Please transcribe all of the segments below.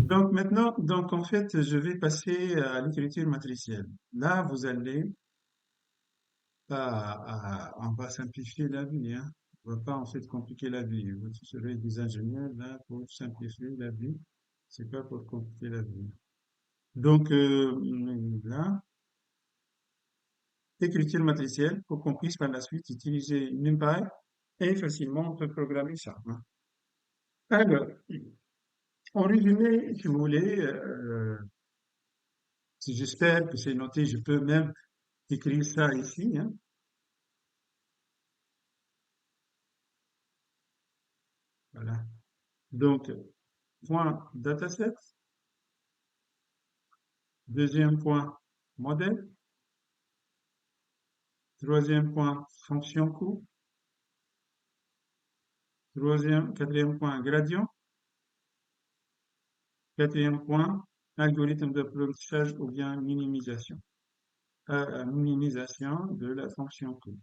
Donc maintenant, donc en fait, je vais passer à l'écriture matricielle. Là, vous allez on va simplifier la vie, hein. On va pas en fait compliquer la vie. Vous serez des ingénieurs là pour simplifier la vie. C'est pas pour compliquer la vie. Donc là, écriture matricielle pour qu'on puisse par la suite utiliser NumPy et facilement on peut programmer ça, hein. Alors, en résumé, si vous voulez, si j'espère que c'est noté, je peux même écrire ça ici, hein. Voilà. Donc, point dataset, deuxième point modèle, troisième point fonction coût, quatrième point gradient, quatrième point algorithme d'apprentissage ou bien minimisation de la fonction coût.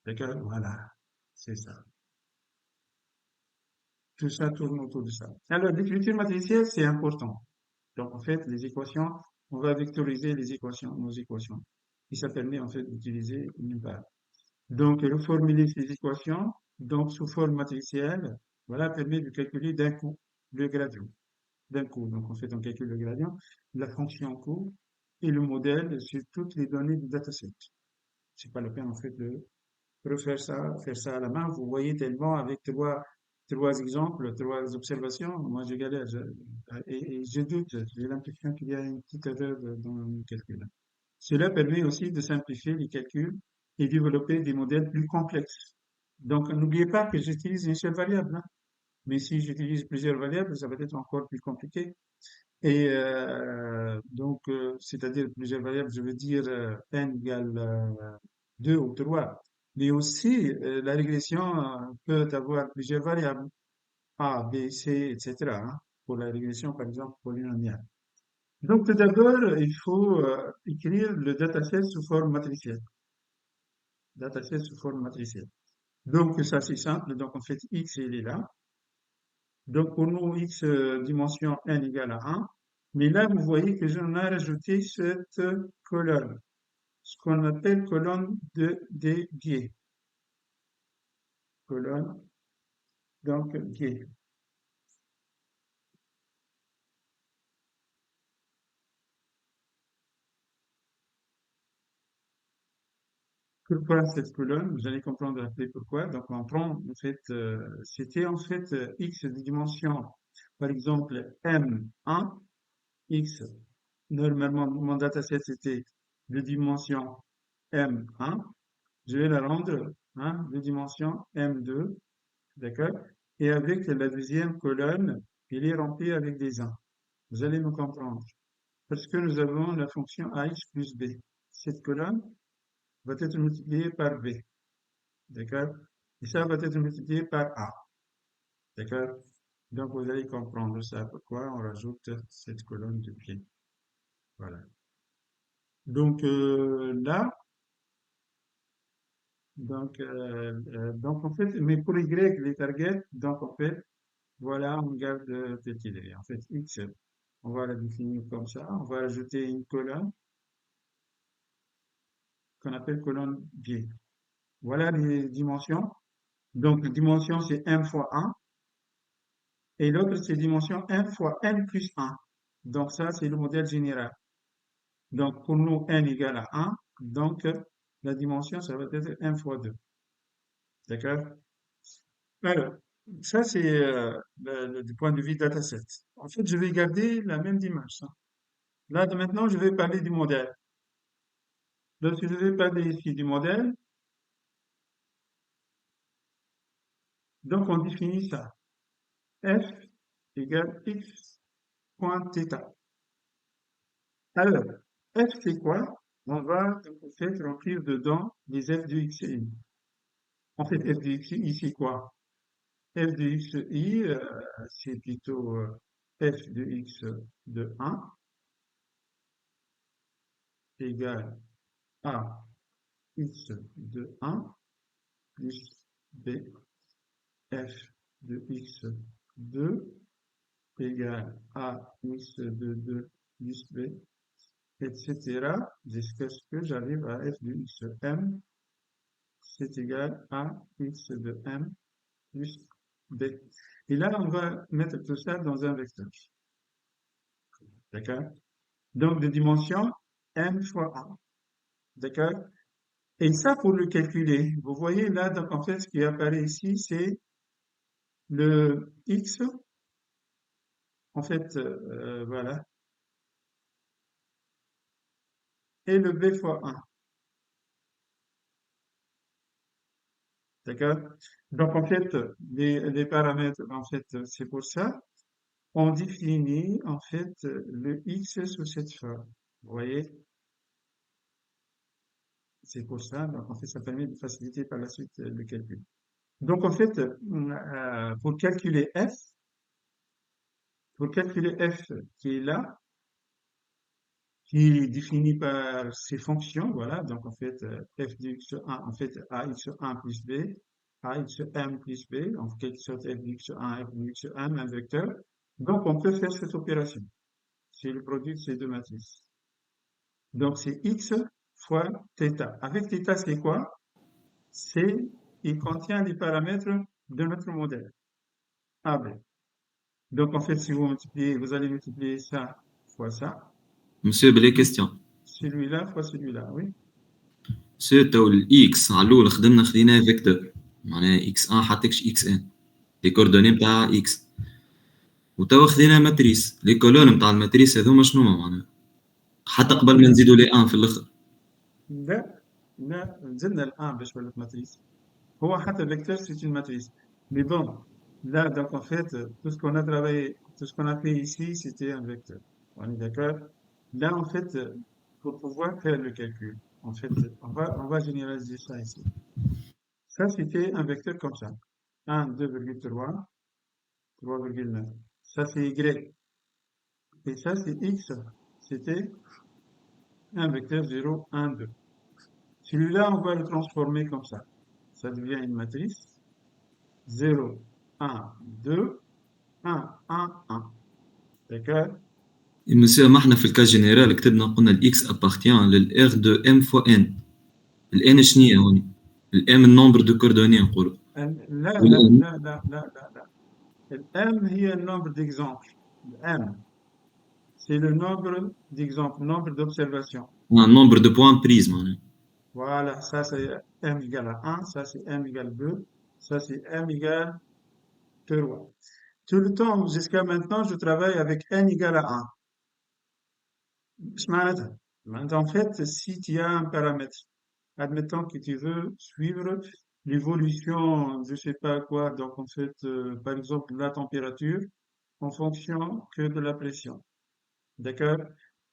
D'accord? Voilà. C'est ça. Tout ça tourne autour de ça. Alors, l'écriture matricielle, c'est important. Donc, en fait, les équations, on va vectoriser les équations, nos équations. Et ça permet, en fait, d'utiliser une barre. Donc, reformuler ces équations, donc, sous forme matricielle, voilà, permet de calculer d'un coup le gradient. D'un coup. Donc, en fait, on calcule le gradient, la fonction coût et le modèle sur toutes les données du dataset. C'est pas la peine, en fait, de refaire ça, faire ça à la main. Vous voyez tellement avec trois exemples, trois observations. Moi, je galère. Et je doute. J'ai l'impression qu'il y a une petite erreur dans le calcul. Cela permet aussi de simplifier les calculs et développer des modèles plus complexes. Donc, n'oubliez pas que j'utilise une seule variable, hein. Mais si j'utilise plusieurs variables, ça va être encore plus compliqué. Et c'est-à-dire plusieurs variables, je veux dire n égale 2 ou 3. Mais aussi, la régression peut avoir plusieurs variables, A, B, C, etc., hein, pour la régression, par exemple, polynomiale. Donc, tout d'abord, il faut écrire le dataset sous forme matricielle. Dataset sous forme matricielle. Donc, ça, c'est simple. Donc, en fait, X, il est là. Donc, pour nous, X dimension n égale à 1. Mais là, vous voyez que j'en ai rajouté cette colonne, ce qu'on appelle colonne des biais. Colonne, donc, biais. Pourquoi cette colonne? Vous allez comprendre après pourquoi. Donc, on prend, en fait, c'était en fait X de dimension, par exemple, M1, X, normalement, mon dataset, c'était de dimension M1. Je vais la rendre, hein, de dimension M2. D'accord? Et avec la deuxième colonne, il est rempli avec des 1. Vous allez me comprendre. Parce que nous avons la fonction ax plus b. Cette colonne va être multipliée par b. D'accord? Et ça va être multiplié par a. D'accord? Donc vous allez comprendre ça. Pourquoi on rajoute cette colonne de pied. Voilà. Donc là, donc en fait, mais pour y, les targets, donc en fait, voilà, on garde tel qu'il est. En fait, x, on va la définir comme ça. On va ajouter une colonne qu'on appelle colonne biais. Voilà les dimensions. Donc, dimension, c'est m fois 1. Et l'autre, c'est dimension m fois n plus 1. Donc, ça, c'est le modèle général. Donc, pour nous, n égale à 1. Donc, la dimension, ça va être m fois 2. D'accord? Alors, ça, c'est du point de vue dataset. En fait, je vais garder la même dimension. Là, maintenant, je vais parler du modèle. Donc, je vais parler ici du modèle. Donc, on définit ça. F égale x point θ. Alors, f, c'est quoi? On va en fait remplir dedans les f de x et y. En fait, f de x et y, c'est quoi? F de x et y, c'est plutôt f de x de 1 égale à x de 1 plus b f de x 2 égale à x de 2 plus b, etc. jusqu'à ce que j'arrive à f de xm, c'est égal à x de m plus b. Et là, on va mettre tout ça dans un vecteur. D'accord? Donc, de dimension m fois 1. D'accord? Et ça, pour le calculer, vous voyez là, donc en fait, ce qui apparaît ici, c'est le x, en fait, voilà, et le b fois 1. D'accord? Donc, en fait, les paramètres, en fait, c'est pour ça, on définit, en fait, le x sous cette forme. Vous voyez? C'est pour ça, donc, en fait, ça permet de faciliter par la suite le calcul. Donc, en fait, pour calculer f qui est là, qui est défini par ces fonctions, voilà, donc en fait, f de x1, en fait, ax1 plus b, axm plus b, en quelque sorte f de x1, f de x1, un vecteur. Donc, on peut faire cette opération. C'est le produit de ces deux matrices. Donc, c'est x fois θ. Avec θ, c'est quoi? Il contient les paramètres de notre modèle, AB. Donc, en fait, si vous multipliez, vous allez multiplier ça fois ça, Monsieur, belle question. celui-là fois celui-là, oui. سو تو الاكس على الاول خديناه فيكتور معناها اكس ان حطيتش اكس ان لي كوردوني نتاع اكس وتوا خدينا ماتريس لي كولون نتاع الماتريس هذوما شنو معناها حتى قبل ما نزيدوا لي ان في الاخر لا لا نزلنا الان باش ولات ماتريس هو حتى vecteur c'est une matrice mais bon là donc en fait tout ce qu'on a travaillé tout ce qu'on a fait ici c'était un vecteur on est d'accord là en fait pour pouvoir faire le calcul en fait on va généraliser ça ici ça c'était un vecteur comme ça 1 2,3 3,9 ça c'est y et ça c'est x c'était un vecteur 0 1 2 celui-là on va le transformer comme ça devient une matrice 0, 1, 2, 1, 1, 1. D'accord? مسيو ما احنا في الكاس جينيرال كتبنا قلنا الاكس ابارتيان للار دو ام فوا ان الان شنيا هوني الام النومبر دو كوردوني نقولوا لا لا والان لا لا لا لا لا. M هي le nombre d'exemples. M, c'est le nombre d'exemples, nombre d'observations. النومبر دو بوان بريز معناها Voilà, ça c'est M égale à 1, ça c'est M égale 2, ça c'est M égale 3. Tout le temps, jusqu'à maintenant, je travaille avec N égale à 1. Maintenant, en fait, si tu as un paramètre, admettons que tu veux suivre l'évolution, je sais pas quoi, donc en fait, par exemple, la température en fonction que de la pression. D'accord?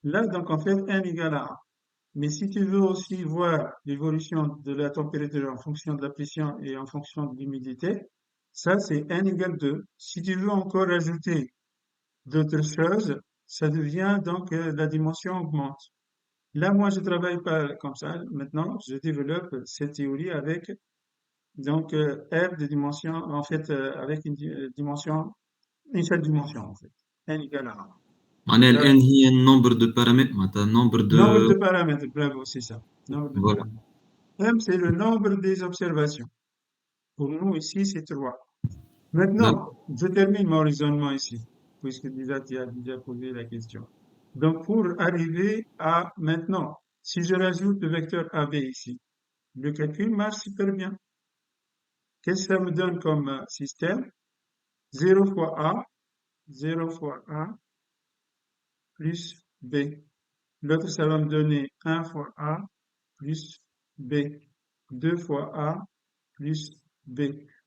Là, donc en fait, n égale à 1. Mais si tu veux aussi voir l'évolution de la température en fonction de la pression et en fonction de l'humidité, ça c'est n égale 2. Si tu veux encore ajouter d'autres choses, ça devient donc la dimension augmente. Là, moi, je travaille pas comme ça. Maintenant, je développe cette théorie avec donc R de dimension, en fait, avec une dimension, une seule dimension, en fait, n égale à 1. معناها D'accord? الان هي النومبر دو بارامتر معناتها النومبر Nombre دو de paramètres, bravo, c'est ça. Nombre de فوالا paramètres. M, c'est le nombre des observations. Pour nous, ici, c'est 3. Maintenant, je termine mon raisonnement ici, puisque déjà, tu as déjà posé la question. Donc, pour arriver à maintenant, si je rajoute le vecteur AB ici, le calcul marche super bien. Qu'est-ce que ça me donne comme système? 0 fois A, 0 fois A plus B. L'autre, ça va me donner 1 fois A plus B. 2 fois A plus B.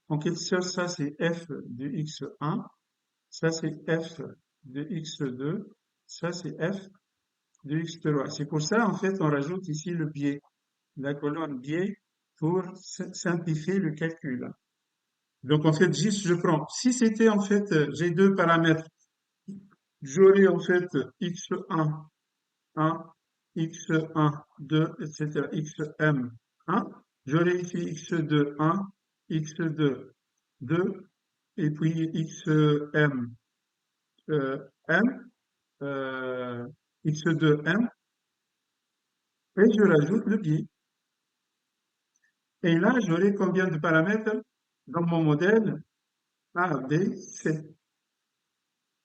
En quelque sorte, ça c'est f de x1, ça c'est f de x2, ça c'est f de x3. C'est pour ça, en fait, on rajoute ici le biais, la colonne biais, pour simplifier le calcul. Donc, en fait, juste je prends. Si c'était en fait, j'ai deux paramètres, j'aurais en fait x1, 1, x1, 2, etc., xm, 1. J'aurais ici x2, 1, x2, 2, et puis xm, M, x2m, et je rajoute le biais. Et là, j'aurai combien de paramètres dans mon modèle A, B, C.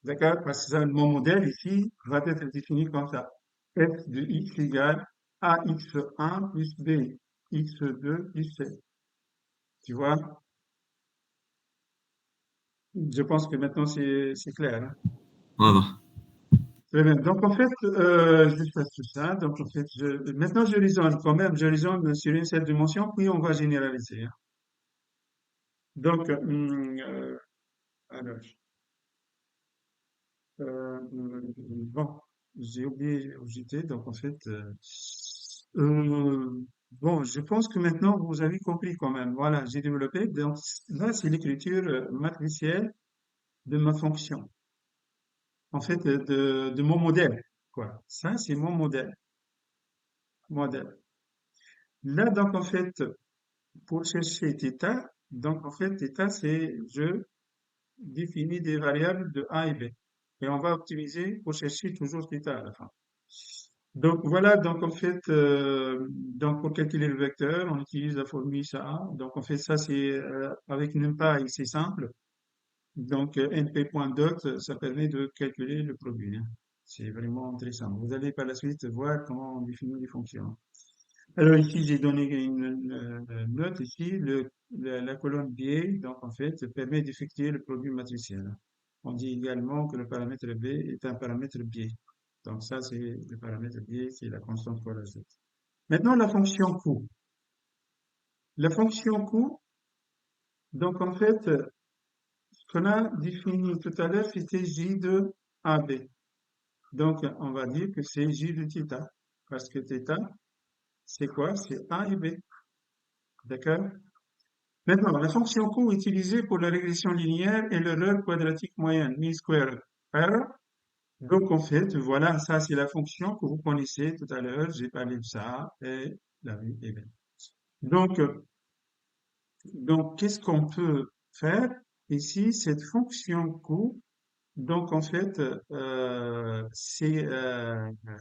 D'accord? Parce que mon modèle ici va être défini comme ça. F de x égale ax1 plus bx2 plus c. Tu vois? Je pense que maintenant c'est clair, hein. واضح. Très bien. Donc en fait, je fais tout ça. Donc en fait, maintenant je raisonne quand même. Je raisonne sur une seule dimension, puis on va généraliser, hein. Donc, alors, bon, j'ai oublié où j'étais. Donc en fait, bon, je pense que maintenant vous avez compris quand même. Voilà, j'ai développé. Donc là, c'est l'écriture matricielle de ma fonction. En fait, de mon modèle, quoi. Ça, c'est mon modèle. Là, donc, en fait, pour chercher θ, donc, en fait, θ, c'est je définis des variables de A et B. Et on va optimiser pour chercher toujours θ à la fin. Donc, voilà, donc, en fait, donc, pour calculer le vecteur, on utilise la formule ça. Donc, en fait, ça, c'est avec NumPy, c'est simple. Donc, np.dot, ça permet de calculer le produit, hein. C'est vraiment intéressant. Vous allez par la suite voir comment on définit les fonctions. Alors ici, j'ai donné une note ici. La colonne biais, donc en fait, permet d'effectuer le produit matriciel. On dit également que le paramètre b est un paramètre biais. Donc ça, c'est le paramètre biais, c'est la constante qu'on rajoute. Maintenant, la fonction coût. La fonction coût, donc en fait, ce qu'on a défini tout à l'heure, c'était J de AB. Donc, on va dire que c'est J de θ. Parce que θ, c'est quoi? C'est A et B. D'accord? Maintenant, la fonction coût utilisée pour la régression linéaire est l'erreur quadratique moyenne, mean square error. Donc, en fait, voilà, ça, c'est la fonction que vous connaissez tout à l'heure. J'ai parlé de ça et la vie est belle. Donc, qu'est-ce qu'on peut faire ici? Cette fonction coût, donc, en fait, c'est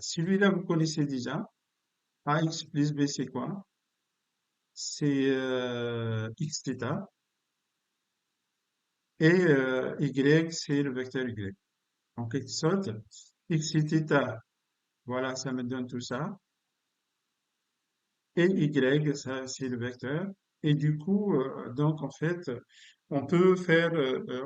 celui-là, vous connaissez déjà. Ax plus b, c'est quoi? C'est x θ. Et y, c'est le vecteur y. En quelque sorte, x et θ, voilà, ça me donne tout ça. Et y, ça, c'est le vecteur. Et du coup, donc, en fait, on peut faire,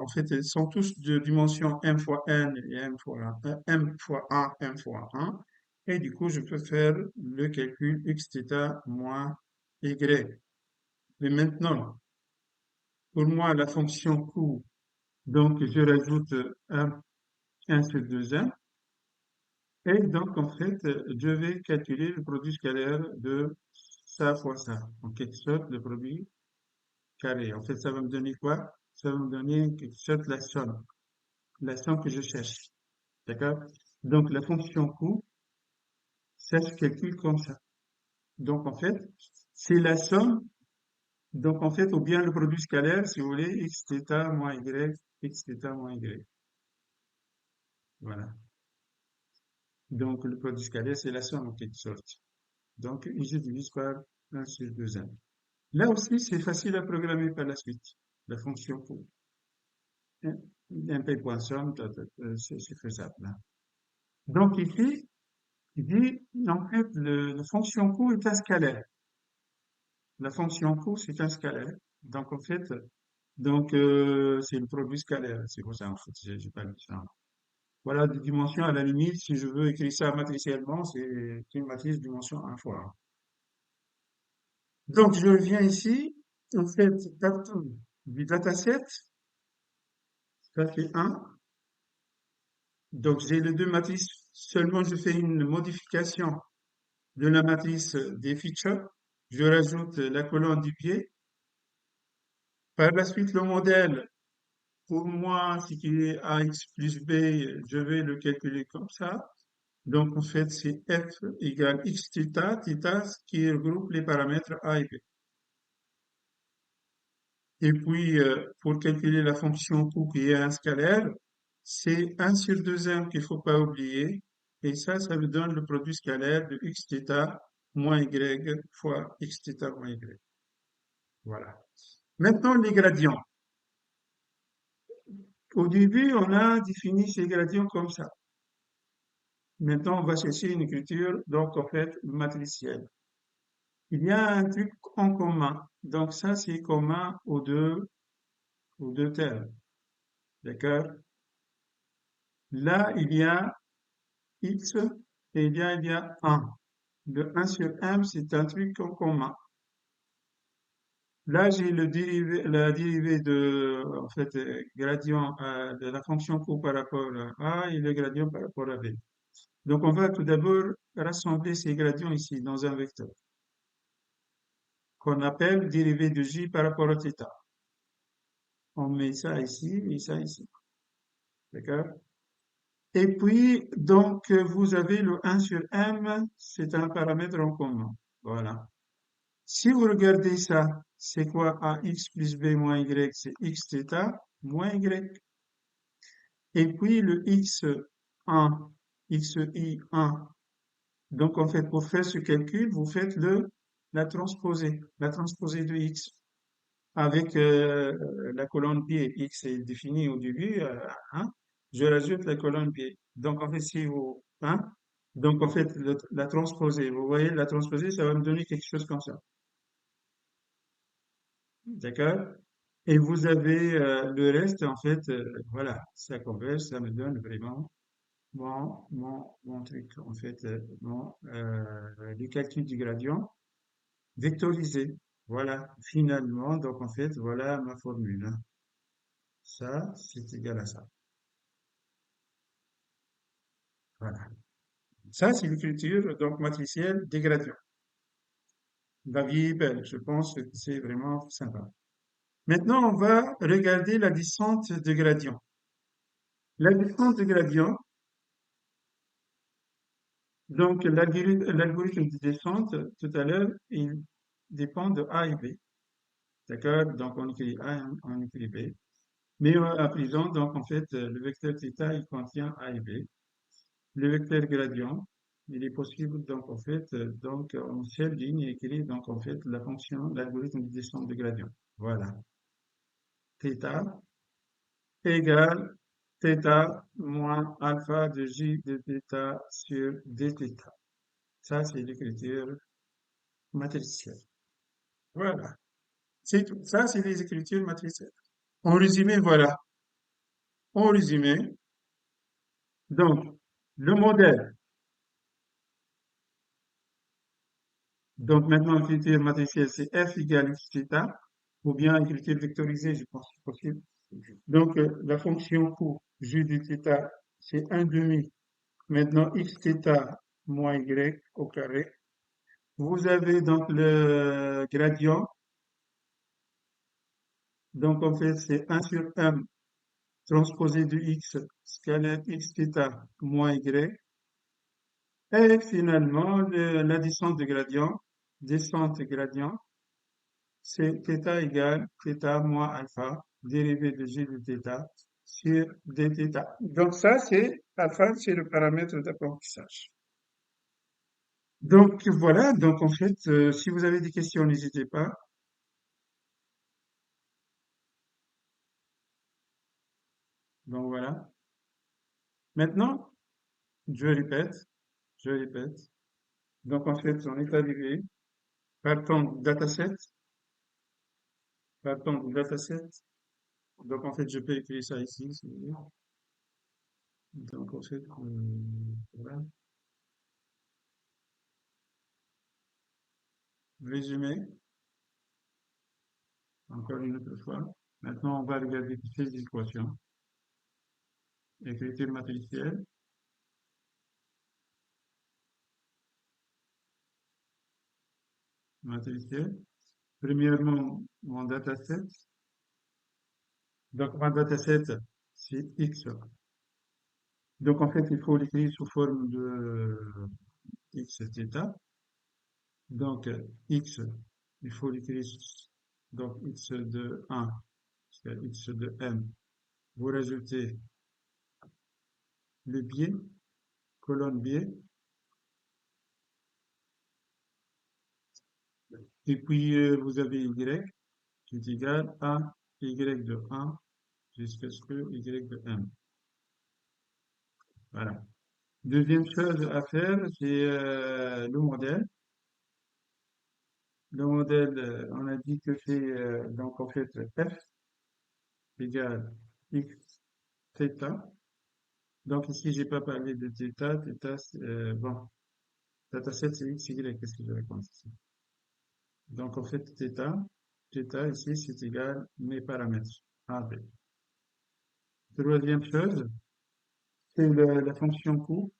en fait, ils sont tous de dimension m fois n et m fois a, m fois 1. Et du coup, je peux faire le calcul x θ moins y. Mais maintenant, pour moi, la fonction coût, donc, je rajoute 1 sur 2n. Et donc, en fait, je vais calculer le produit scalaire de ça fois ça. En quelque sorte, le produit carré. En fait, ça va me donner quoi? Ça va me donner en quelque sorte la somme que je cherche. D'accord? Donc, la fonction coût, ça se calcule comme ça. Donc, en fait, c'est la somme. Donc, en fait, ou bien le produit scalaire, si vous voulez, x θ moins y, x θ moins y. Voilà. Donc, le produit scalaire, c'est la somme en quelque sorte. Donc, je divise par 1 sur 2n. Là aussi, c'est facile à programmer par la suite. La fonction coût. np.sum, c'est faisable, hein. Donc ici, il dit, en fait, la fonction coût est un scalaire. La fonction coût, c'est un scalaire. Donc en fait, donc c'est le produit scalaire. C'est pour ça, en fait, j'ai pas mis ça. Voilà, de dimension à la limite, si je veux écrire ça matriciellement, c'est une matrice dimension 1 fois 1. Donc je viens ici, en fait, partout du dataset, ça fait 1. Donc, j'ai les deux matrices. Seulement, je fais une modification de la matrice des features. Je rajoute la colonne du pied. Par la suite, le modèle, pour moi, ce qui est ax plus b, je vais le calculer comme ça. Donc, en fait, c'est f égale x θ, θ, ce qui regroupe les paramètres a et b. Et puis, pour calculer la fonction coût qui est un scalaire, c'est 1 sur 2m qu'il ne faut pas oublier. Et ça nous donne le produit scalaire de x θ moins y fois x θ moins y. Voilà. Maintenant, les gradients. Au début, on a défini ces gradients comme ça. Maintenant, on va chercher une écriture, donc en fait, matricielle. Il y a un truc en commun. Donc ça, c'est commun aux deux termes. D'accord? Là, il y a x et il y a 1. Le 1 sur m, c'est un truc en commun. Là, j'ai la dérivée en fait, gradient de la fonction q par rapport à a et le gradient par rapport à b. Donc, on va tout d'abord rassembler ces gradients ici dans un vecteur qu'on appelle dérivée de j par rapport à θ. On met ça ici et ça ici. D'accord? Et puis, donc, vous avez le 1 sur m, c'est un paramètre en commun. Voilà. Si vous regardez ça, c'est quoi ax plus b moins y? C'est x θ moins y. Et puis le x1, xi1. Donc en fait, pour faire ce calcul, vous faites la transposée de x avec la colonne pied. X est définie au début, 1. Je rajoute la colonne pied. Donc en fait, si vous, hein, donc en fait, la transposée, vous voyez, la transposée, ça va me donner quelque chose comme ça. D'accord? Et vous avez le reste, en fait, voilà, ça converge, ça me donne vraiment mon truc, en fait, du calcul du gradient vectorisé. Voilà, finalement, donc en fait, voilà ma formule. Ça, c'est égal à ça. Voilà. Ça, c'est l'écriture, donc matricielle des gradients. La vie est belle, je pense que c'est vraiment sympa. Maintenant, on va regarder la descente de gradient. La descente de gradient, donc, l'algorithme de descente, tout à l'heure, il dépend de A et B. D'accord? Donc, on écrit A, on écrit B. Mais à présent, donc, en fait, le vecteur θ, il contient A et B. Le vecteur gradient, il est possible, donc, en fait, donc, en seule ligne, écrire, donc, en fait, la fonction, l'algorithme de descente de gradient. Voilà. Θ égale θ moins alpha de j de θ sur dθ. Ça, c'est l'écriture matricielle. Voilà. C'est tout. Ça, c'est les écritures matricielles. En résumé, voilà. En résumé, donc, le modèle. Donc, maintenant, l'écriture matricielle, c'est f égale x θ, ou bien écriture vectorisée, je pense que c'est possible. Donc, la fonction q, j de θ, c'est 1 demi. Maintenant, x θ moins y au carré. Vous avez donc le gradient. Donc, en fait, c'est 1 sur m transposé de x scalaire x θ moins y. Et finalement, la descente de gradient, c'est θ égale θ moins alpha, dérivé de j de θ sur dθ. Donc ça, c'est alpha, c'est le paramètre d'apprentissage. Donc voilà, donc en fait, si vous avez des questions, n'hésitez pas. Donc voilà. Maintenant, je répète, je répète. Donc en fait, on est arrivé, partant du dataset, partant du dataset. Donc en fait, je peux écrire ça ici, si vous voulez. Donc en fait, voilà. Résumé, encore une autre fois. Maintenant, on va regarder ces équations. Écriture matricielle, matricielle. Premièrement, mon dataset. Donc, mon dataset, c'est X. Donc, en fait, il faut l'écrire sous forme de X θ. Donc, X, il faut l'écrire, donc X de 1, c'est X de M. Vous rajoutez le biais, colonne biais, et puis vous avez y qui est égal à y de 1 jusqu'à ce que y de m. Voilà. Deuxième chose à faire, c'est le modèle. Le modèle, on a dit que c'est donc en fait f égale x θ. Donc ici, j'ai pas parlé de θ. Θ, bon, θ7 c'est x, y, qu'est-ce que je raconte ici? Donc en fait, θ ici, c'est égal mes paramètres A, B. Troisième chose, c'est la fonction coût.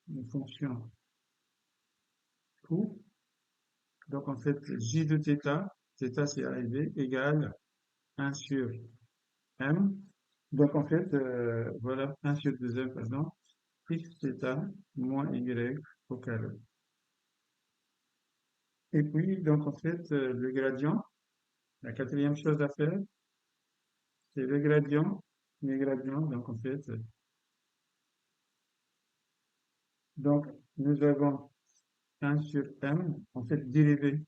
Une fonction coût. Donc en fait, j de θ, θ c'est A et B, égale 1 sur m. Donc en fait, voilà, 1 sur 2m, pardon, x θ moins y au carré. Et puis, donc en fait, le gradient, la quatrième chose à faire, c'est le gradient, les gradients, donc en fait, donc nous avons 1 sur m, en fait, dérivé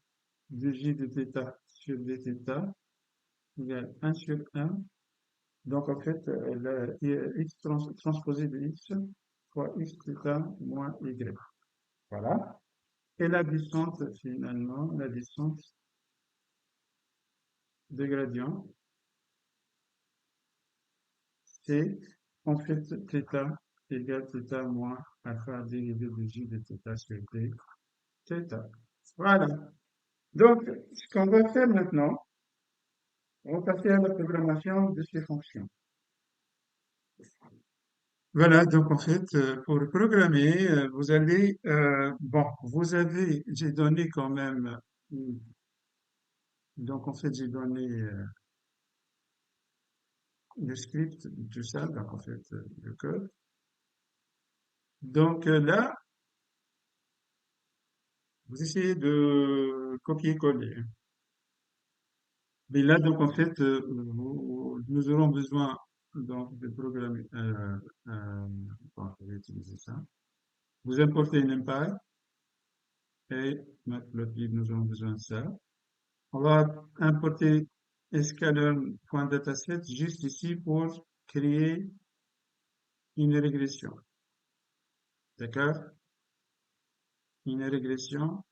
de j de θ sur dθ égale 1 sur m. Donc en fait, x transposé de x fois x θ moins y. Voilà. Et la descente, finalement, la descente des gradients, c'est en fait θ égale θ moins alpha dérivé de j de θ sur d, θ. Voilà. Donc, ce qu'on va faire maintenant, on va passer à la programmation de ces fonctions. Voilà, donc en fait, pour programmer, vous allez, bon, vous avez, j'ai donné quand même, donc en fait, j'ai donné le script, tout ça, donc en fait, le code. Donc là, vous essayez de copier-coller. Mais là, donc en fait, nous aurons besoin donc de programmer. Bon, je vais utiliser ça. Vous importez une NumPy et Matplotlib, nous aurons besoin de ça. On va importer scalar.dataset juste ici pour créer une régression. D'accord? Une régression.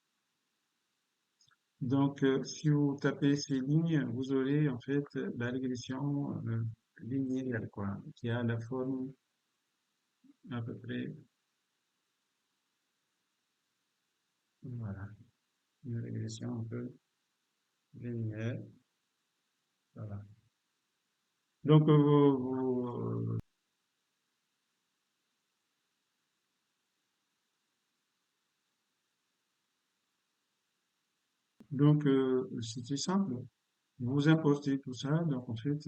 Donc, si vous tapez ces lignes, vous aurez en fait la régression linéaire, quoi, qui a la forme à peu près, voilà, une régression un peu linéaire. Voilà. Donc, c'était simple. Vous importez tout ça, donc en fait,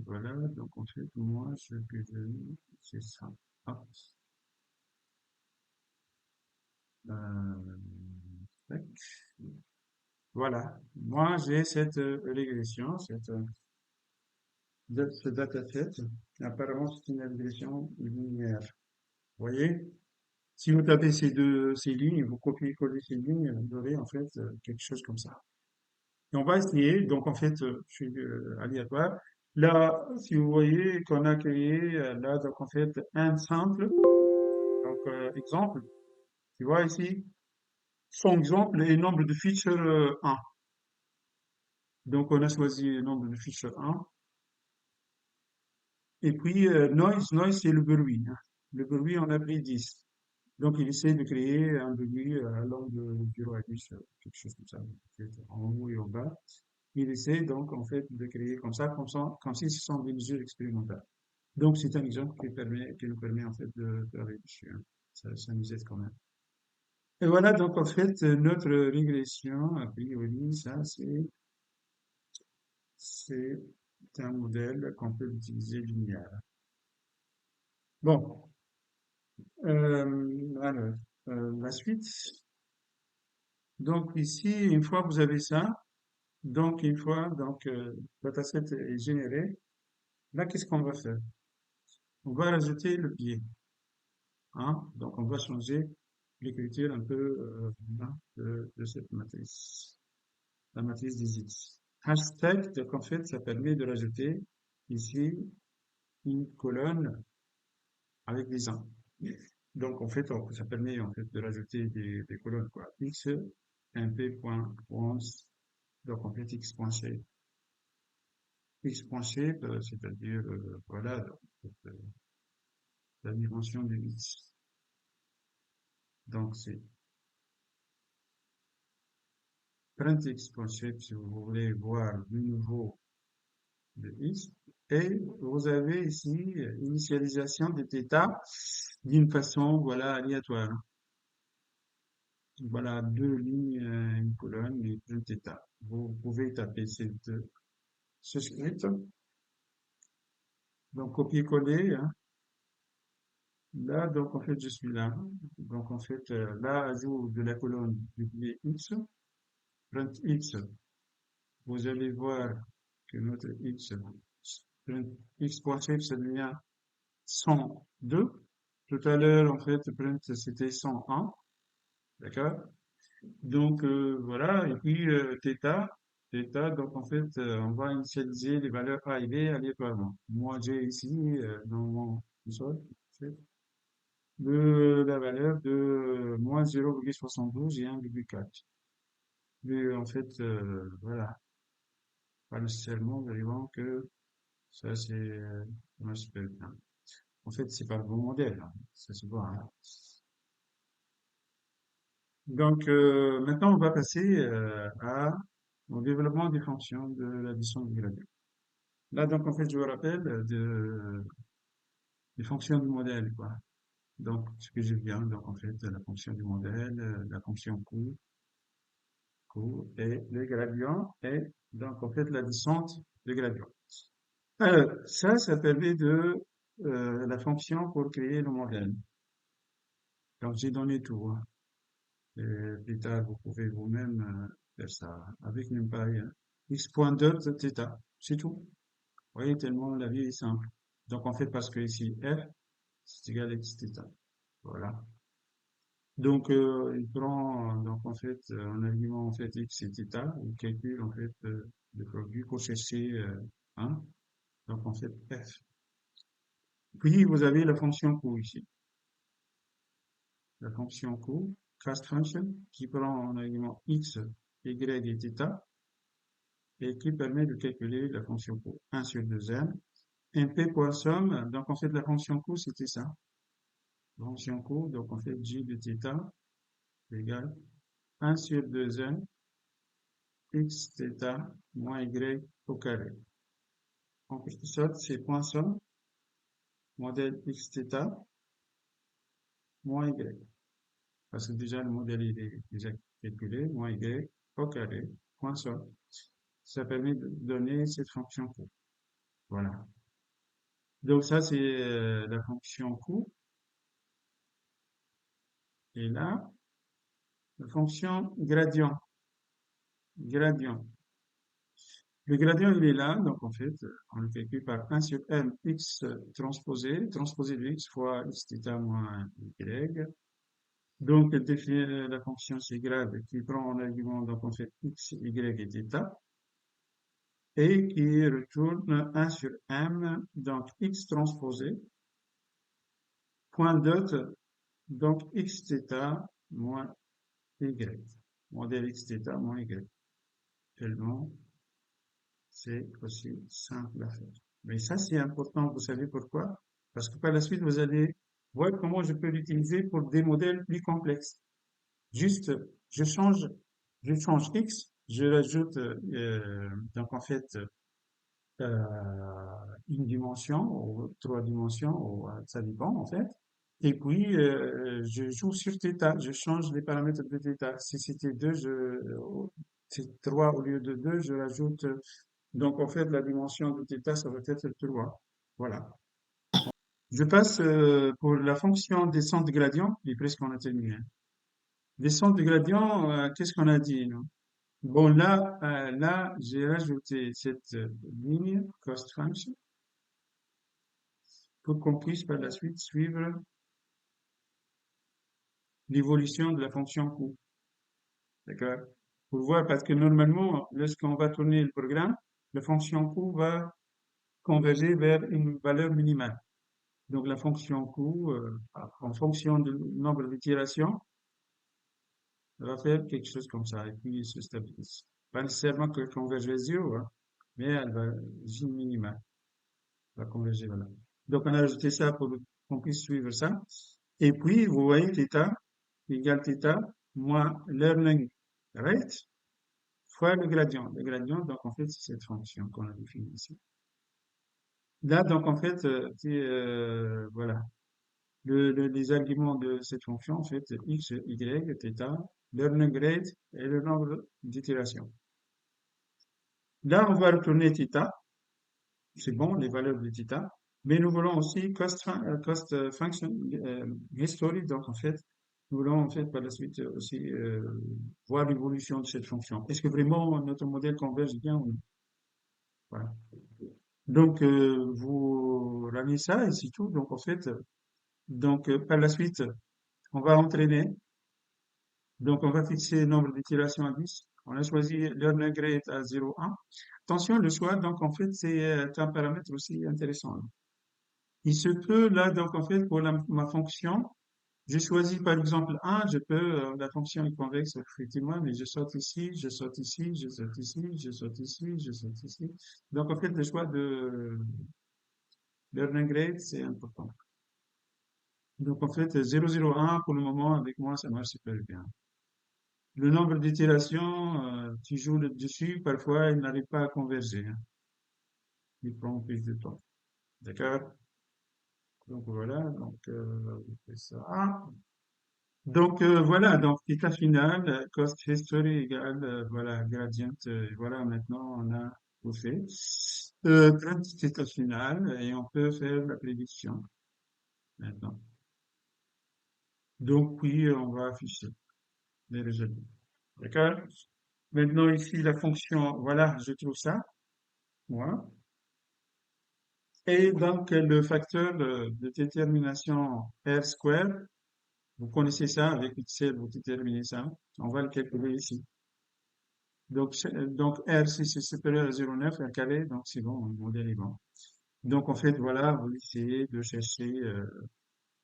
voilà, donc en fait, moi, ce que je veux, c'est ça. Hop. Euh, tac. Voilà. Moi, j'ai cette régression, ce dataset. Apparemment, c'est une régression linéaire. Vous voyez? Si vous tapez ces lignes, vous copiez-collez ces lignes, vous aurez en fait quelque chose comme ça. Et on va essayer, donc en fait, je suis aléatoire. Là, si vous voyez qu'on a créé, là, donc en fait, un simple, donc exemple, tu vois ici, son exemple est nombre de feature 1. Donc on a choisi le nombre de feature 1. Et puis noise c'est le bruit, hein. Le bruit, on a pris 10. Donc il essaie de créer un bruit allant de 0 à 10, quelque chose comme ça, en haut et en bas. Il essaie donc en fait de créer comme si ce sont des mesures expérimentales. Donc c'est un exemple qui nous permet en fait de travailler dessus, hein. Ça nous aide quand même. Et voilà donc en fait notre régression, a priori, ça c'est un modèle qu'on peut utiliser linéaire. Bon, alors, la suite. Donc ici, une fois que vous avez ça, donc une fois donc dataset est généré, là qu'est-ce qu'on va faire? On va rajouter le biais. hein. Donc, on va changer l'écriture un peu de cette matrice, la matrice des X. Hashtag, donc en fait, ça permet de rajouter ici une colonne avec des 1. Donc, en fait, ça permet en fait de rajouter des colonnes, quoi. X, mp.once, donc en fait, x.shape. X.shape, c'est-à-dire, voilà, donc, la dimension du X. Donc, c'est print x.shape si vous voulez voir le niveau de X. Et vous avez ici initialisation de θ d'une façon, voilà, aléatoire. Voilà, deux lignes, une colonne et print θ. Vous pouvez taper ce script. Donc, copier-coller, hein. Là, donc, en fait, je suis là. Donc, en fait, là, ajout de la colonne du X, print X. Vous allez voir que notre X, print X.shape, ça devient 102. Tout à l'heure, en fait, print, c'était 101. D'accord? Donc, voilà. Et puis, θ, donc, en fait, on va initialiser les valeurs A et B aléatoirement. Moi, j'ai ici, dans mon console, la valeur de moins 0,72 et 1,4. Mais, en fait, voilà. Pas nécessairement, vraiment que ça, c'est, comment ça s'appelle, hein. En fait, c'est pas le bon modèle, hein. Ça se voit, hein. Donc, maintenant, on va passer au développement des fonctions de l'addition du gradient. Là, donc, en fait, je vous rappelle des fonctions du modèle, quoi. Donc, ce que je viens, donc, en fait, la fonction du modèle, la fonction coût et le gradient, et donc, en fait, la descente du gradient. Alors, ça permet la fonction pour créer le modèle. Donc, j'ai donné tout, hein. Et plus tard, vous pouvez vous-même faire ça avec NumPy, hein. X.dot θ, c'est tout. Vous voyez, tellement la vie est simple. Donc, en fait, parce que ici, f, c'est égal à xθ. Voilà. Donc, il prend, donc, en fait, un argument, en fait, x et θ, il calcule, en fait, le produit pour chercher, 1. Donc, en fait, f. Puis, vous avez la fonction coût ici. La fonction coût, cost function, qui prend en argument x, y et θ, et qui permet de calculer la fonction coût. 1 sur 2n. mp.sum, donc en fait la fonction coût c'était ça. Fonction coût, donc en fait j de θ égale 1 sur 2n x θ moins y au carré. En quelque sorte, c'est point somme, modèle x θ moins y. Parce que déjà le modèle il est déjà calculé, moins y au carré, point somme. Ça permet de donner cette fonction coût. Voilà. Donc ça c'est la fonction coût. Et là, la fonction gradient. Gradient. Le gradient, il est là, donc en fait, on le calcule par 1 sur m x transposé de x fois x θ moins y. Donc, elle définit la fonction c'est grade qui prend en argument, donc en fait, x, y et θ, et qui retourne 1 sur m, donc x transposé, point dot, donc x θ moins y. Modèle x θ moins y. Tellement c'est aussi simple à faire. Mais ça, c'est important, vous savez pourquoi? Parce que par la suite, vous allez voir comment je peux l'utiliser pour des modèles plus complexes. Juste, je change, je change X, je rajoute, donc en fait, une dimension, ou 3 dimensions, ou, ça dépend en fait. Et puis, je joue sur θ, je change les paramètres de θ. Si c'était 2, c'est 3 au lieu de 2, je rajoute donc, en fait, la dimension de θ, ça va être 3. Voilà. Je passe pour la fonction descente de gradient, et presque on a terminé. Descente de gradient, qu'est-ce qu'on a dit, non? Bon, là, j'ai rajouté cette ligne cost function pour qu'on puisse par la suite suivre l'évolution de la fonction coût. D'accord? Pour voir, parce que normalement, lorsqu'on va tourner le programme, la fonction coût va converger vers une valeur minimale. Donc la fonction coût, en fonction du nombre d'itérations, elle va faire quelque chose comme ça, et puis se stabilise. Pas nécessairement qu'elle converge vers 0, hein, mais elle va, J minimale, va converger, voilà. Donc on a ajouté ça pour qu'on puisse suivre ça. Et puis, vous voyez, θ égale θ moins learning rate fois le gradient. Le gradient, donc en fait, c'est cette fonction qu'on a définie ici. Là, donc en fait, voilà, les arguments de cette fonction, en fait, x, y, θ, learning rate et le nombre d'itérations. Là, on va retourner θ, c'est bon, les valeurs de θ, mais nous voulons aussi cost function history, donc en fait, nous voulons en fait par la suite aussi voir l'évolution de cette fonction. Est-ce que vraiment notre modèle converge bien ou non? Voilà. Donc, vous ramenez ça et c'est tout. Donc, en fait, par la suite, on va entraîner. Donc, on va fixer le nombre d'itérations à 10. On a choisi learning rate à 0,1. Attention, le choix, donc, en fait, c'est un paramètre aussi intéressant. Il se peut, là, donc, en fait, pour ma fonction, j'ai choisi, par exemple, 1, la fonction est convexe, effectivement, mais je saute ici, je saute ici, je saute ici, je saute ici, je saute ici. Donc, en fait, le choix de learning rate, c'est important. Donc, en fait, 0,01 pour le moment, avec moi, ça marche super bien. Le nombre d'itérations, tu joues dessus, parfois, il n'arrive pas à converger, hein. Il prend plus de temps. D'accord? Donc, voilà. Donc, on fait ça. Donc, voilà. Donc, état final, cost history égale, voilà, gradient. Voilà, maintenant, on a tout fait. Petit état final, et on peut faire la prédiction maintenant. Donc, oui, on va afficher les résultats. D'accord? Maintenant, ici, la fonction, voilà, je trouve ça, moi. Et donc, le facteur de détermination R square, vous connaissez ça, avec Excel, vous déterminez ça. On va le calculer ici. Donc R, si c'est supérieur à 0,9, R carré, donc c'est bon, le modèle est bon. Donc, en fait, voilà, vous essayez de chercher,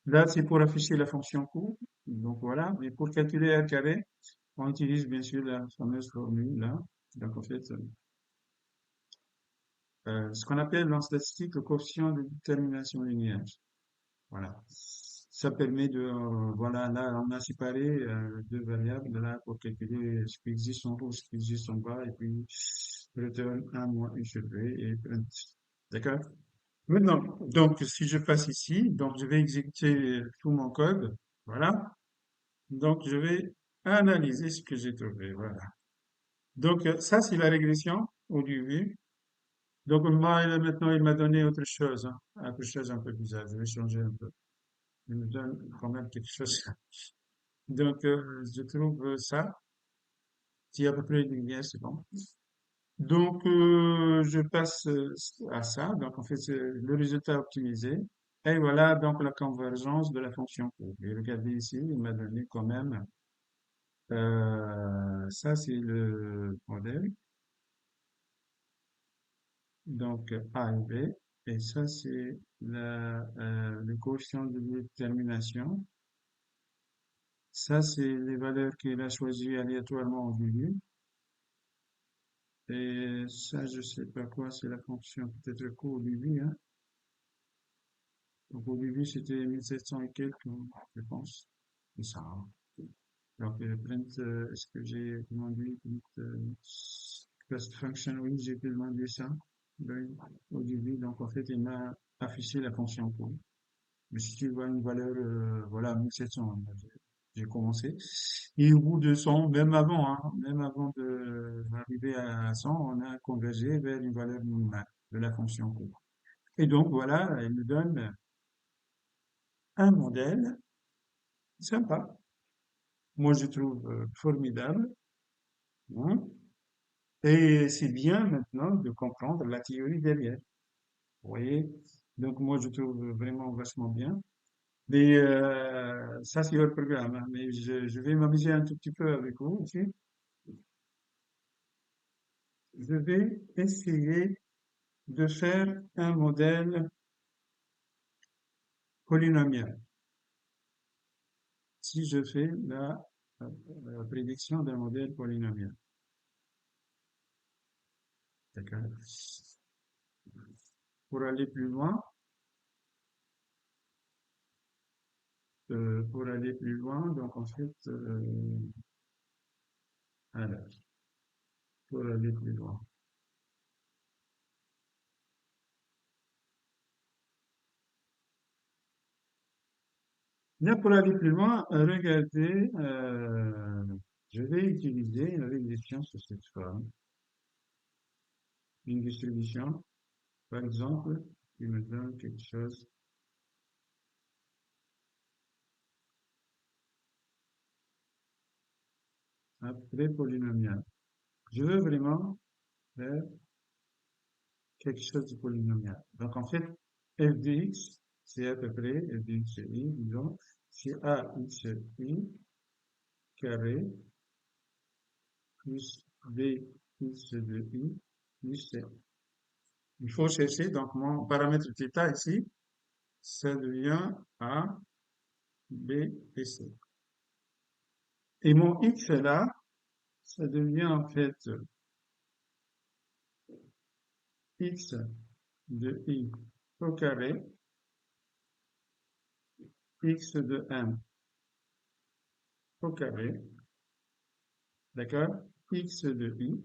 là, c'est pour afficher la fonction coût. Donc, voilà. Mais pour calculer R carré, on utilise bien sûr la fameuse formule là. Donc, en fait, ce qu'on appelle en statistique le coefficient de détermination linéaire. Voilà. Ça permet de, voilà, là, on a séparé deux variables là pour calculer ce qui existe en haut, ce qui existe en bas, et puis return 1 moins 1 sur V et print. D'accord? Maintenant, donc, si je passe ici, donc je vais exécuter tout mon code. Voilà. Donc, je vais analyser ce que j'ai trouvé. Voilà. Donc, ça, c'est la régression au début. Donc, moi, maintenant, il m'a donné autre chose, hein, autre chose un peu bizarre. Je vais changer un peu. Il me donne quand même quelque chose. Donc, je trouve ça. S'il y a à peu près une lumière, c'est bon. Donc, je passe à ça. Donc, en fait, c'est le résultat optimisé. Et voilà, donc, la convergence de la fonction courbe. Et regardez ici, il m'a donné quand même, ça, c'est le modèle. Donc, A et B. Et ça, c'est le coefficient de détermination. Ça, c'est les valeurs qu'il a choisies aléatoirement au début. Et ça, je sais pas quoi, c'est la fonction peut-être court au début, hein. Donc, au début, c'était 1700 et quelques, je pense. C'est ça, hein. Donc, print, est-ce que j'ai demandé print, first function? Oui, j'ai demandé ça. Oui, au début. Donc, en fait, il m'a affiché la fonction court. Mais si tu vois une valeur, voilà, 1700, j'ai commencé. Et au bout de 100, même avant, hein, même avant d'arriver à 100, on a convergé vers une valeur minimale de la fonction courbe. Et donc, voilà, elle nous donne un modèle sympa. Moi, je trouve formidable, hein. Et c'est bien maintenant de comprendre la théorie derrière. Vous voyez? Donc, moi, je trouve vraiment vachement bien. Mais ça, c'est votre programme, hein. Mais je vais m'amuser un tout petit peu avec vous aussi. Je vais essayer de faire un modèle polynomial. Si je fais la prédiction d'un modèle polynomial. D'accord. Pour aller plus loin, donc en fait, alors, pour aller plus loin. Bien, pour aller plus loin, regardez, je vais utiliser une régression sur cette forme, une distribution, par exemple, qui me donne quelque chose après polynomial. Je veux vraiment faire quelque chose de polynomial. Donc, en fait, f de x, c'est à peu près f de x i, disons, c'est ax i carré plus bx de i plus c. Il faut chercher, donc mon paramètre θ ici, ça devient a, b et c. Et mon x là, ça devient en fait x de i au carré, x de m au carré, d'accord? X de i,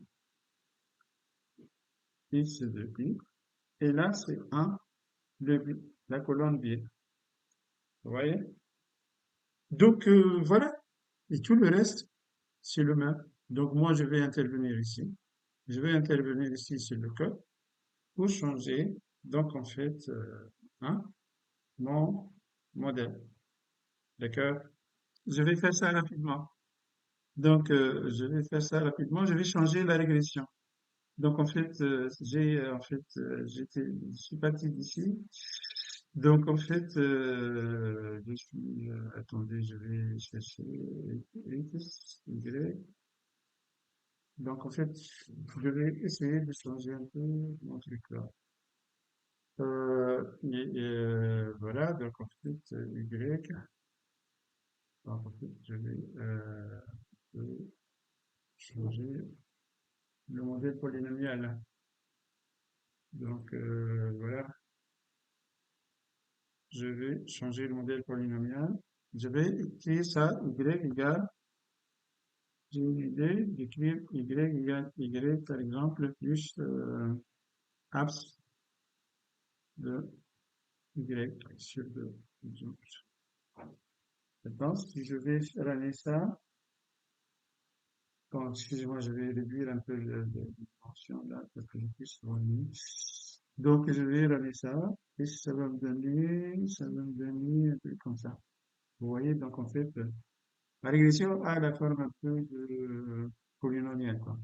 x de i, et là c'est 1, la colonne biais. Vous voyez? Donc voilà, et tout le reste, c'est le même. Donc moi je vais intervenir ici. Je vais intervenir ici sur le code pour changer, donc en fait, hein, mon modèle. D'accord? Je vais faire ça rapidement. Donc, je vais faire ça rapidement. Je vais changer la régression. Donc, en fait, je suis parti d'ici. Donc, en fait, attendez, je vais chercher X, Y. Donc, en fait, je vais essayer de changer un peu mon truc là. Voilà, donc en fait, Y. Donc, en fait, je vais changer le modèle polynomial. Donc, voilà, je vais changer le modèle polynomial. Je vais écrire ça, y égale, j'ai une idée d'écrire y égale y, par exemple, plus abs de y sur 2. Je pense que je vais runner ça. Bon, excusez-moi, je vais réduire un peu la dimension là pour que je puisse runner. Donc, je vais runner ça et ça va me donner un truc comme ça. Vous voyez, donc en fait, la régression a la forme un peu de polynomial, quoi.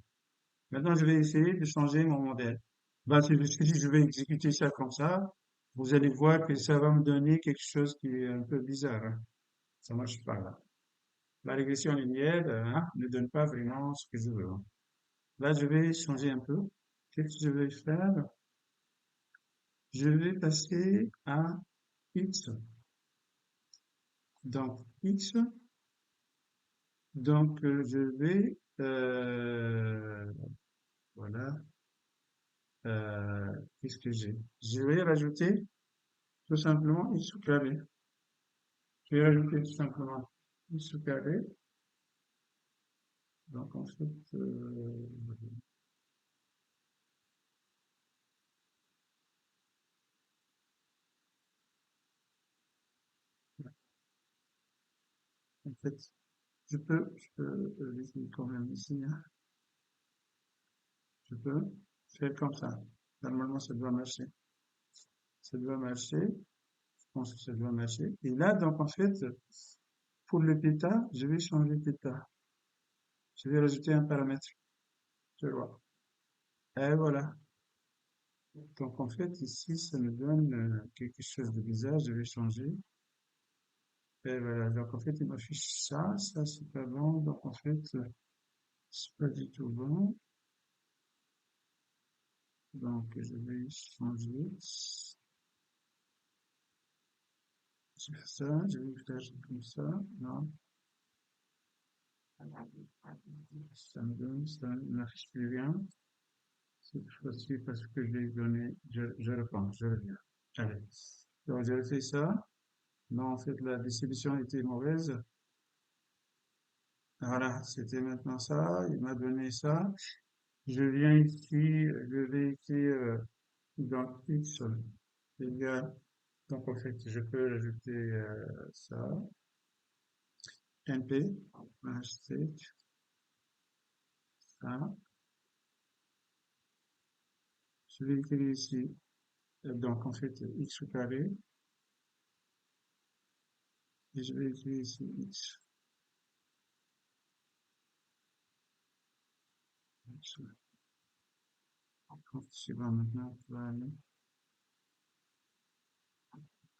Maintenant, je vais essayer de changer mon modèle. Bah, si je vais exécuter ça comme ça, vous allez voir que ça va me donner quelque chose qui est un peu bizarre, hein. Ça marche pas, là. La régression linéaire, hein, ne donne pas vraiment ce que je veux, hein. Là, je vais changer un peu. Qu'est-ce que je vais faire? Je vais passer à x. Donc, x. Donc, je vais, voilà, qu'est-ce que j'ai? Je vais rajouter tout simplement x au carré. Je vais rajouter tout simplement x au carré. Donc, en fait, en fait, je peux laisser quand même ici, hein. Je peux faire comme ça. Normalement, ça doit marcher. Ça doit marcher. Je pense que ça doit marcher. Et là, donc, en fait, pour le θ, je vais changer θ. Je vais rajouter un paramètre. Je vois. Et voilà. Donc, en fait, ici, ça me donne quelque chose de bizarre. Je vais changer. Et voilà, donc en fait, il m'affiche ça, ça c'est pas bon, donc en fait, c'est pas du tout bon. Donc je vais changer. Je vais faire ça, je vais faire comme ça, non, ça ne m'affiche plus rien. Cette fois-ci, parce que je l'ai donné, je reprends, je reviens. Allez. Donc j'ai fait ça. Non, en fait, la distribution était mauvaise. Voilà, c'était maintenant ça. Il m'a donné ça. Je viens ici, je vais écrire dans X égale. Donc, en fait, je peux ajouter ça. MP, hashtag, ça. Je vais écrire ici. Donc, en fait, X au carré. Et je vais écrire ici X. Donc, c'est bon maintenant. Voilà.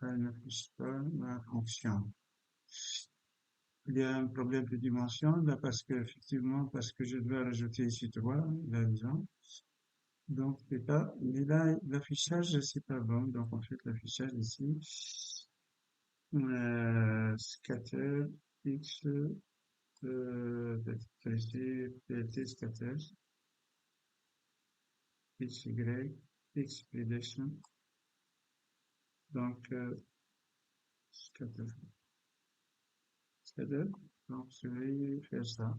Elle n'affiche pas la fonction. Il y a un problème de dimension là parce que effectivement parce que je dois rajouter ici 3 là disons donc c'est pas mais là l'affichage c'est pas bon donc en fait l'affichage ici scatter x PLT scatter xy x prediction donc scatter scatter donc je vais faire ça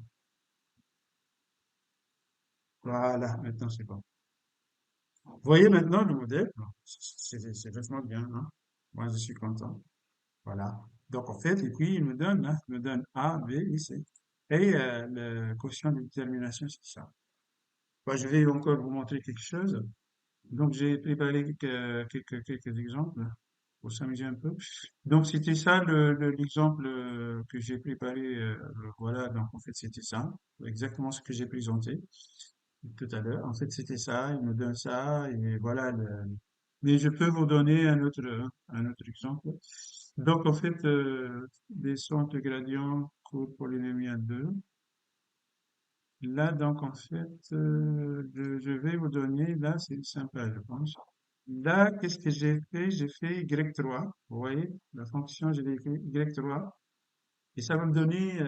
voilà maintenant c'est bon. Vous voyez maintenant le modèle? C'est vachement bien, hein? Moi, je suis content. Voilà. Donc, en fait, et puis, il me donne, hein, il me donne A, B et C. Et le quotient de détermination, c'est ça. Moi, je vais encore vous montrer quelque chose. Donc, j'ai préparé quelques exemples pour s'amuser un peu. Donc, c'était ça l'exemple que j'ai préparé. Voilà, donc en fait, c'était ça. Exactement ce que j'ai présenté tout à l'heure. En fait, c'était ça, il me donne ça, et voilà. Mais je peux vous donner un autre exemple. Donc, en fait, descente de gradient, courbe polynomiale 2. Là, donc, en fait, je vais vous donner, là, c'est sympa, je pense. Là, qu'est-ce que j'ai fait? J'ai fait Y3. Vous voyez, la fonction, j'ai écrit Y3. Et ça va me donner,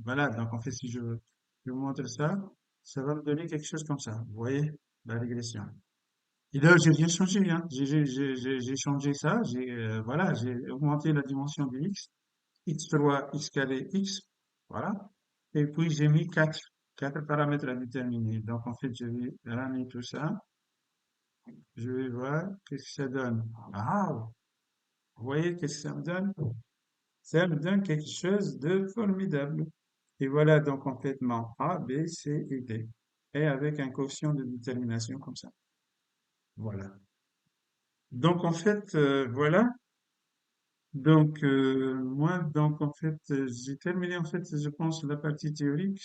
voilà, donc en fait, si je vous montre ça, ça va me donner quelque chose comme ça. Vous voyez, la régression. Et là, j'ai rien changé, hein. J'ai changé ça, voilà, j'ai augmenté la dimension de x, x3, x carré, x, voilà. Et puis, j'ai mis quatre paramètres à déterminer. Donc, en fait, je vais ramener tout ça. Je vais voir qu'est-ce que ça donne. Ah, vous voyez qu'est-ce que ça me donne? Ça me donne quelque chose de formidable. Et voilà donc en fait mon A, B, C et D. Et avec un quotient de détermination comme ça. Voilà. Donc en fait, voilà. Donc moi, donc en fait, j'ai terminé en fait, je pense, la partie théorique.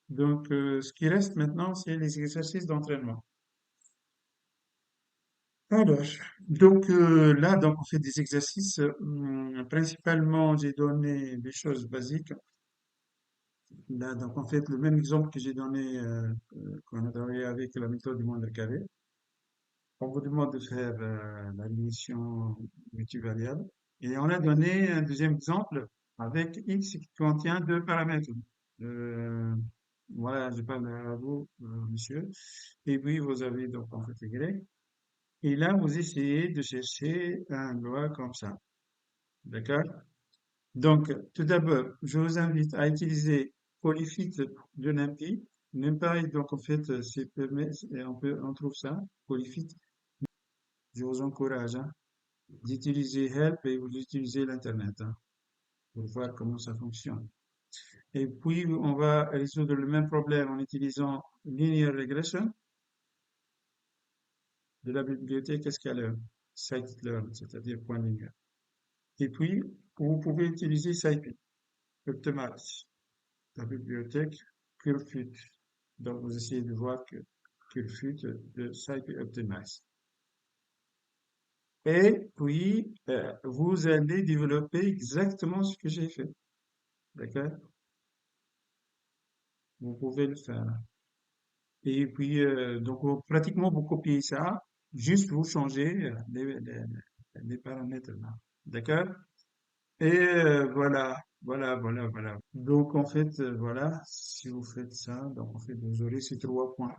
Donc ce qui reste maintenant, c'est les exercices d'entraînement. Alors, donc là, donc on fait des exercices. Principalement, j'ai donné des choses basiques. Là, donc en fait, le même exemple que j'ai donné quand on a travaillé avec la méthode du moindre carré. On vous demande de faire la division multivariable. Et on a donné un deuxième exemple avec x qui contient deux paramètres. Euh, voilà, je parle à vous, monsieur. Et puis, vous avez donc en fait y. Et là, vous essayez de chercher un loi comme ça. D'accord? Donc, tout d'abord, je vous invite à utiliser Polyfit de NumPy. NumPy, donc en fait, on trouve ça, Polyfit. Je vous encourage hein, d'utiliser Help et vous utilisez l'Internet hein, pour voir comment ça fonctionne. Et puis, on va résoudre le même problème en utilisant Linear Regression de la bibliothèque Scalar, Scikit-learn, c'est-à-dire point linéaire. Et puis, vous pouvez utiliser SciPy, Optimize, la bibliothèque Curfut. Donc, vous essayez de voir que Curfut de SciPy Optimize. Et puis, vous allez développer exactement ce que j'ai fait. D'accord? Vous pouvez le faire. Et puis, donc, pratiquement, vous copiez ça, juste vous changez les paramètres là. D'accord? Et voilà. Donc, en fait, voilà, si vous faites ça, donc, en fait, vous aurez ces 3 points,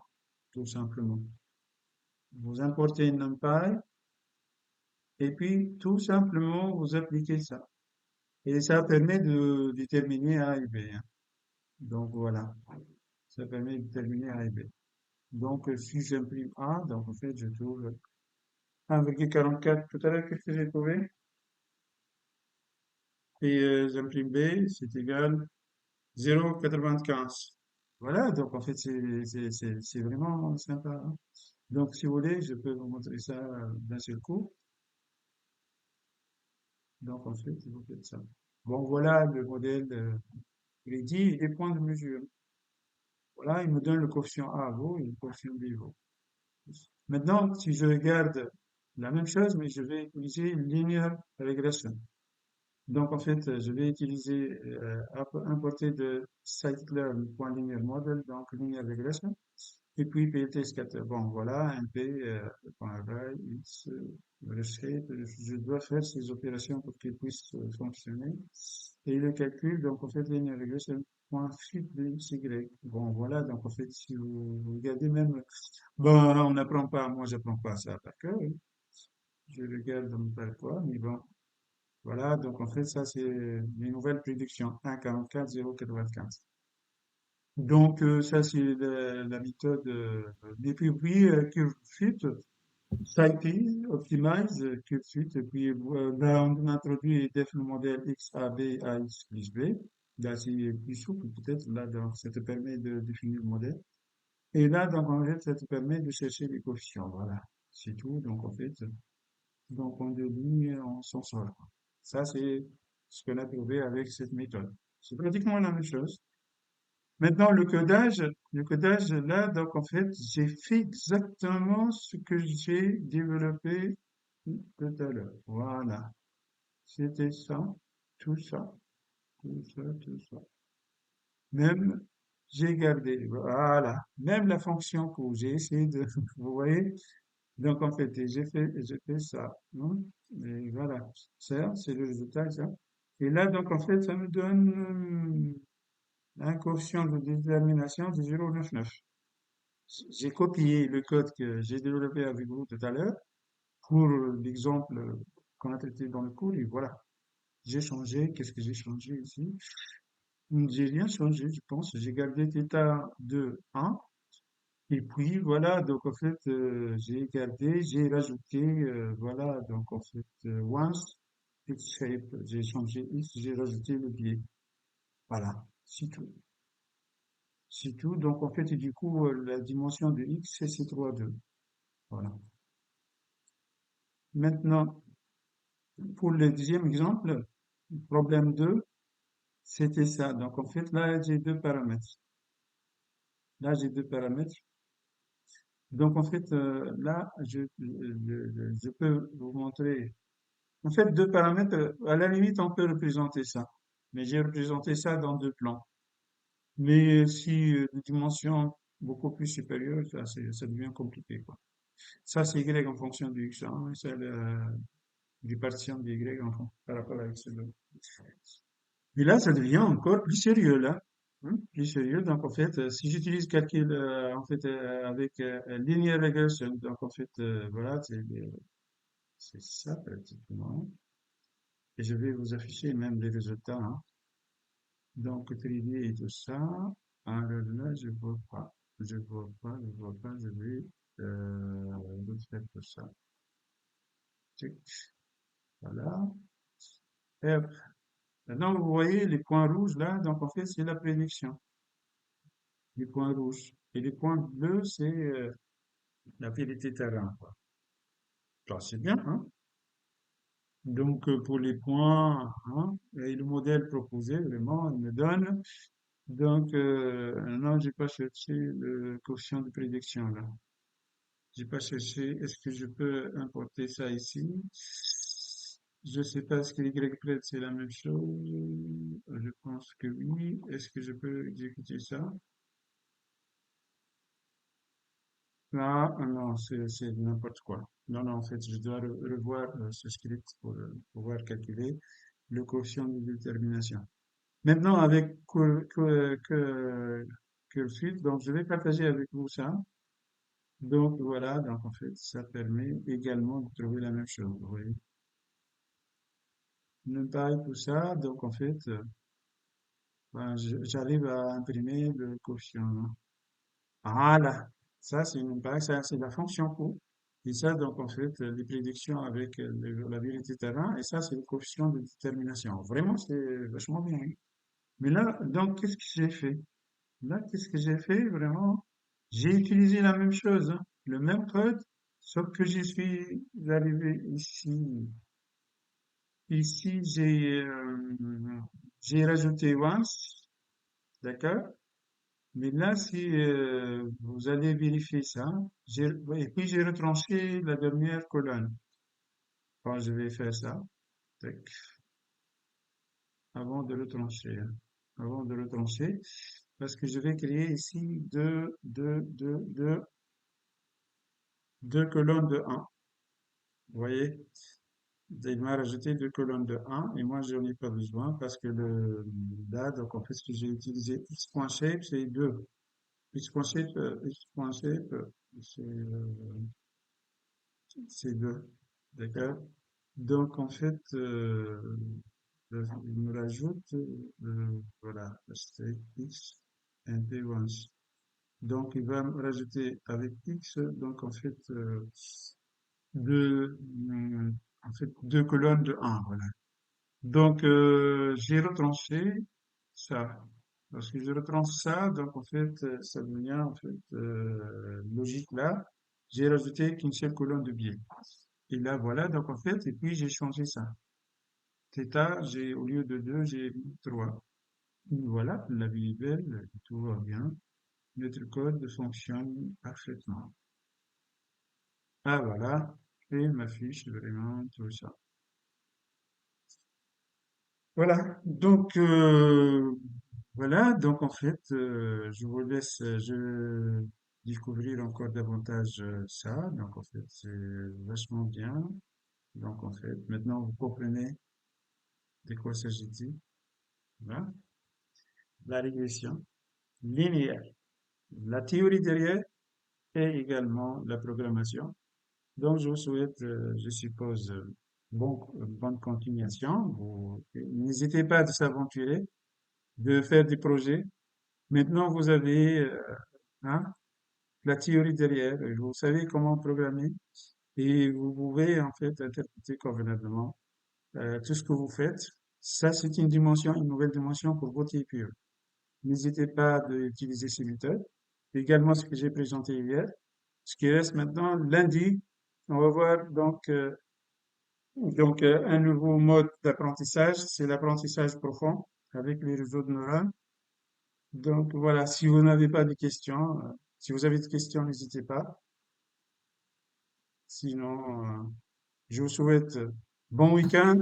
tout simplement. Vous importez une NumPy, et puis, tout simplement, vous appliquez ça. Et ça permet de déterminer A et B, hein. Donc, voilà. Ça permet de déterminer A et B. Donc, si j'imprime A, donc, en fait, je trouve 1,44 tout à l'heure, qu'est-ce que j'ai trouvé? Et j'imprime B, c'est égal 0,95. Voilà, donc en fait, c'est vraiment sympa, hein. Donc, si vous voulez, je peux vous montrer ça d'un seul coup. Donc, en fait, vous faites ça. Bon, voilà le modèle prédit et les points de mesure. Voilà, il me donne le coefficient A vaut et le coefficient B vaut. Maintenant, si je regarde la même chose, mais je vais utiliser une linear regression. Donc, en fait, je vais utiliser, importer de scikit-learn.linear model, donc linear regression, et puis PLT scatter. Bon, voilà, MP, array, x, reshape. Je dois faire ces opérations pour qu'ils puissent fonctionner. Et le calcul, donc, en fait, linear regression, point fit de x, y. Bon, voilà, donc, en fait, si vous regardez même, bon, on n'apprend pas, moi, j'apprends pas ça par cœur, hein. Je regarde par quoi, mais bon. Voilà, donc en fait, ça, c'est les nouvelles prédictions 1,44, 0,95. Donc, ça, c'est la méthode. Et puis, oui, CurveFit, Scipy, Optimize, CurveFit. Et puis, là, on introduit def le modèle XAB, AX plus B. Là, c'est plus souple, peut-être. Là, donc, ça te permet de définir le modèle. Et là, donc, en fait, ça te permet de chercher les coefficients. Voilà, c'est tout. Donc, en fait, donc, on devine, on s'en sort, quoi. Ça, c'est ce qu'on a trouvé avec cette méthode. C'est pratiquement la même chose. Maintenant, le codage, là, donc, en fait, j'ai fait exactement ce que j'ai développé tout à l'heure. Voilà. C'était ça, tout ça, tout ça, tout ça. Même, j'ai gardé, voilà. Même la fonction que j'ai essayé de, vous voyez, donc, en fait, j'ai fait ça, hein. Et voilà. Ça, c'est le résultat, ça. Et là, donc, en fait, ça me donne un coefficient de détermination de 0,99. J'ai copié le code que j'ai développé avec vous tout à l'heure pour l'exemple qu'on a traité dans le cours. Et voilà. J'ai changé. Qu'est-ce que j'ai changé ici? J'ai rien changé, je pense. J'ai gardé θ de 1. Et puis voilà, donc en fait, j'ai gardé, j'ai rajouté, voilà, donc en fait, once, x shape, j'ai changé x, j'ai rajouté le biais. Voilà, c'est tout. C'est tout. Donc en fait, et du coup, la dimension de x, c'est C3,2. Voilà. Maintenant, pour le deuxième exemple, problème 2, c'était ça. Donc en fait, là, j'ai deux paramètres. Là, j'ai deux paramètres. Donc en fait, là, je peux vous montrer. En fait, deux paramètres, à la limite, on peut représenter ça. Mais j'ai représenté ça dans deux plans. Mais si de dimension beaucoup plus supérieure, ça devient compliqué, quoi. Ça, c'est y en fonction du x1, et c'est la répartition de y par rapport à x2. Et là, ça devient encore plus sérieux, là. Hein, plus sérieux. Donc, en fait, si j'utilise calcul, en fait, avec linear regression, donc, en fait, voilà, c'est ça, pratiquement. Et je vais vous afficher même les résultats, hein. Donc, trier et tout ça. Alors là, je vais faire tout ça. Tic, voilà. Et maintenant, vous voyez les points rouges là, donc en fait, c'est la prédiction, les points rouges. Et les points bleus, c'est la vérité terrain, quoi. Ça, c'est bien, hein? Donc, pour les points, hein, et le modèle proposé, vraiment, il me donne. Donc, non, j'ai pas cherché le quotient de prédiction là. J'ai pas cherché. Est-ce que je peux importer ça ici? Je sais pas, est-ce que YPred c'est la même chose? Je pense que oui. Est-ce que je peux exécuter ça? Ah, non, c'est n'importe quoi. Non, non, en fait, je dois revoir ce script pour pouvoir calculer le quotient de détermination. Maintenant, avec Cursuit, donc je vais partager avec vous ça. Donc voilà, donc en fait, ça permet également de trouver la même chose. Vous voyez, NumPy, tout ça, donc en fait, ben, j'arrive à imprimer le quotient. Voilà, ça c'est NumPy, ça c'est la fonction coût. Et ça, donc en fait, les prédictions avec la vérité terrain, et ça c'est le coefficient de détermination. Vraiment, c'est vachement bien. Mais là, donc, qu'est-ce que j'ai fait? Là, qu'est-ce que j'ai fait vraiment? J'ai utilisé la même chose, hein, le même code, sauf que j'y suis arrivé ici. Ici, j'ai rajouté once, d'accord? Mais là, si vous allez vérifier ça, oui, et puis j'ai retranché la dernière colonne. Bon, je vais faire ça, tac, avant de retrancher, hein, avant de retrancher, parce que je vais créer ici deux colonnes de 1. Vous voyez? Il m'a rajouté deux colonnes de 1 et moi j'en ai pas besoin parce que là, donc en fait, ce que j'ai utilisé x.shape, c'est 2. X.shape, c'est 2. D'accord? Donc en fait, il me rajoute, voilà, hashtag x np once. Donc il va me rajouter avec x, donc en fait, deux, en fait, deux colonnes de 1, voilà. Donc, j'ai retranché ça. Lorsque je retranche ça, donc en fait, ça devient en fait logique là. J'ai rajouté qu'une seule colonne de biais. Et là, voilà, donc en fait, et puis j'ai changé ça. Theta, au lieu de 2, j'ai mis 3. Voilà, la vie est belle, tout va bien. Notre code fonctionne parfaitement. Ah voilà, et il m'affiche vraiment tout ça. Voilà, donc voilà, donc en fait, je vous laisse découvrir encore davantage ça. Donc en fait, c'est vachement bien. Donc en fait, maintenant vous comprenez de quoi s'agit-il. Voilà. La régression linéaire, la théorie derrière et également la programmation. Donc je vous souhaite, je suppose, bonne continuation. N'hésitez pas à s'aventurer, de faire des projets. Maintenant, vous avez hein, la théorie derrière, vous savez comment programmer et vous pouvez en fait interpréter convenablement tout ce que vous faites. Ça, c'est une dimension, une nouvelle dimension pour votre IPE. N'hésitez pas d'utiliser ces méthodes. Également, ce que j'ai présenté hier. Ce qui reste maintenant, lundi, on va voir donc un nouveau mode d'apprentissage, c'est l'apprentissage profond avec les réseaux de neurones. Donc voilà, si vous n'avez pas de questions, si vous avez des questions, n'hésitez pas. Sinon, je vous souhaite bon week-end.